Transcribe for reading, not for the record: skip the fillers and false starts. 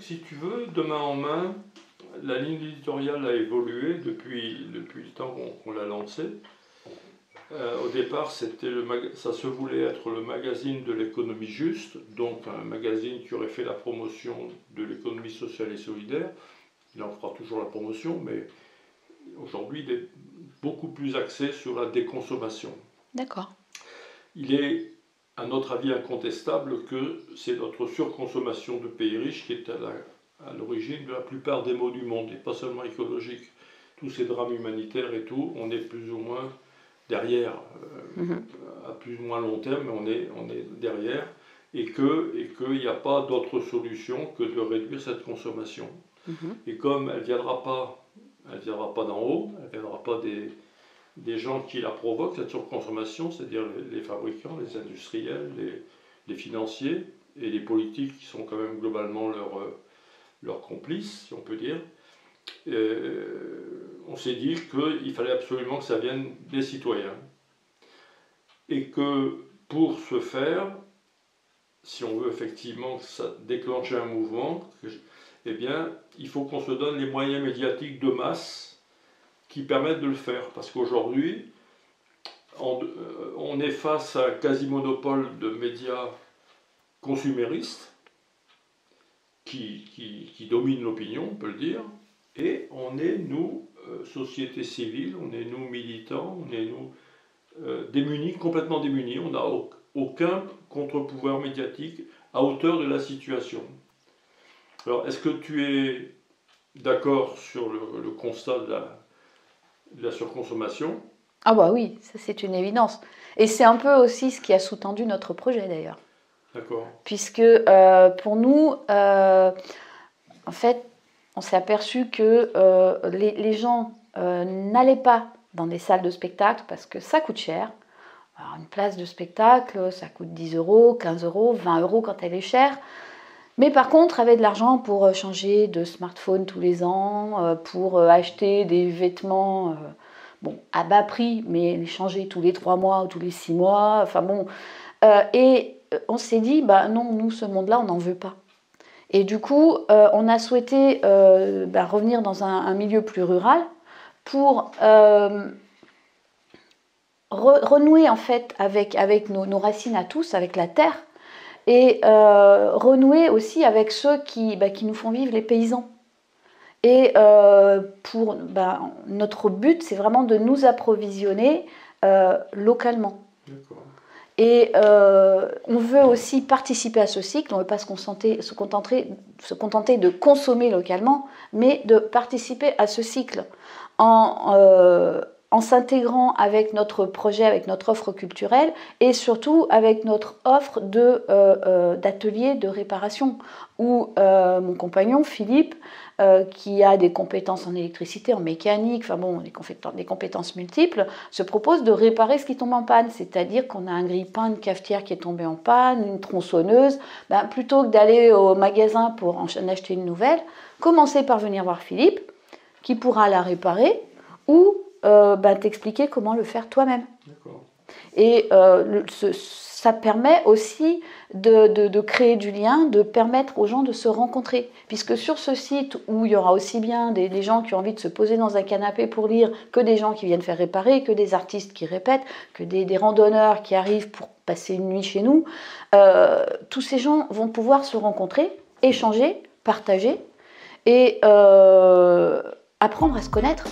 si tu veux, de main en main, la ligne éditoriale a évolué depuis le temps qu'on l'a lancée. Au départ, ça se voulait être le magazine de l'économie juste, donc un magazine qui aurait fait la promotion de l'économie sociale et solidaire. Il en fera toujours la promotion, mais aujourd'hui, il est beaucoup plus axé sur la déconsommation. D'accord. Il est, à notre avis, incontestable que c'est notre surconsommation de pays riches qui est à l'origine de la plupart des maux du monde, et pas seulement écologiques. Tous ces drames humanitaires et tout, on est plus ou moins derrière, à plus ou moins long terme, mais on est derrière, et qu'il n'y a pas d'autre solution que de réduire cette consommation. Et comme elle ne viendra pas d'en haut, elle ne viendra pas des gens qui la provoquent, cette surconsommation, c'est-à-dire les fabricants, les industriels, les financiers et les politiques qui sont quand même globalement leurs complices, si on peut dire. On s'est dit qu'il fallait absolument que ça vienne des citoyens. Et que pour ce faire, si on veut effectivement que ça déclenche un mouvement, eh bien, il faut qu'on se donne les moyens médiatiques de masse qui permettent de le faire. Parce qu'aujourd'hui, on est face à un quasi-monopole de médias consuméristes qui dominent l'opinion, on peut le dire, et on est, nous, société civile, on est, nous, militants, on est, nous, démunis, complètement démunis, on n'a aucun contre-pouvoir médiatique à hauteur de la situation. Alors, est-ce que tu es d'accord sur le constat de la surconsommation? Ah bah oui, ça c'est une évidence. Et c'est un peu aussi ce qui a sous-tendu notre projet d'ailleurs. D'accord. Puisque pour nous, en fait, on s'est aperçu que les gens n'allaient pas dans des salles de spectacle parce que ça coûte cher. Alors, une place de spectacle, ça coûte 10 euros, 15 euros, 20 euros quand elle est chère. Mais par contre, avaient de l'argent pour changer de smartphone tous les ans, pour acheter des vêtements bon, à bas prix, mais les changer tous les 3 mois ou tous les 6 mois. Enfin bon. Et on s'est dit, bah non, nous, ce monde-là, on n'en veut pas. Et du coup, on a souhaité revenir dans un milieu plus rural pour renouer en fait avec nos racines à tous, avec la terre, et renouer aussi avec ceux qui nous font vivre, les paysans. Et notre but, c'est vraiment de nous approvisionner localement. D'accord. Et on veut aussi participer à ce cycle, on ne veut pas se contenter de consommer localement, mais de participer à ce cycle en s'intégrant avec notre projet, avec notre offre culturelle et surtout avec notre offre d'atelier de réparation où mon compagnon Philippe, qui a des compétences en électricité, en mécanique, enfin bon, des compétences multiples, se propose de réparer ce qui tombe en panne. C'est-à-dire qu'on a un grille-pain, une cafetière qui est tombée en panne, une tronçonneuse, plutôt que d'aller au magasin pour en acheter une nouvelle, commencez par venir voir Philippe, qui pourra la réparer, ou t'expliquer comment le faire toi-même. D'accord. Et ça permet aussi de créer du lien, de permettre aux gens de se rencontrer. Puisque sur ce site où il y aura aussi bien des gens qui ont envie de se poser dans un canapé pour lire, que des gens qui viennent faire réparer, que des artistes qui répètent, que des randonneurs qui arrivent pour passer une nuit chez nous, tous ces gens vont pouvoir se rencontrer, échanger, partager et apprendre à se connaître.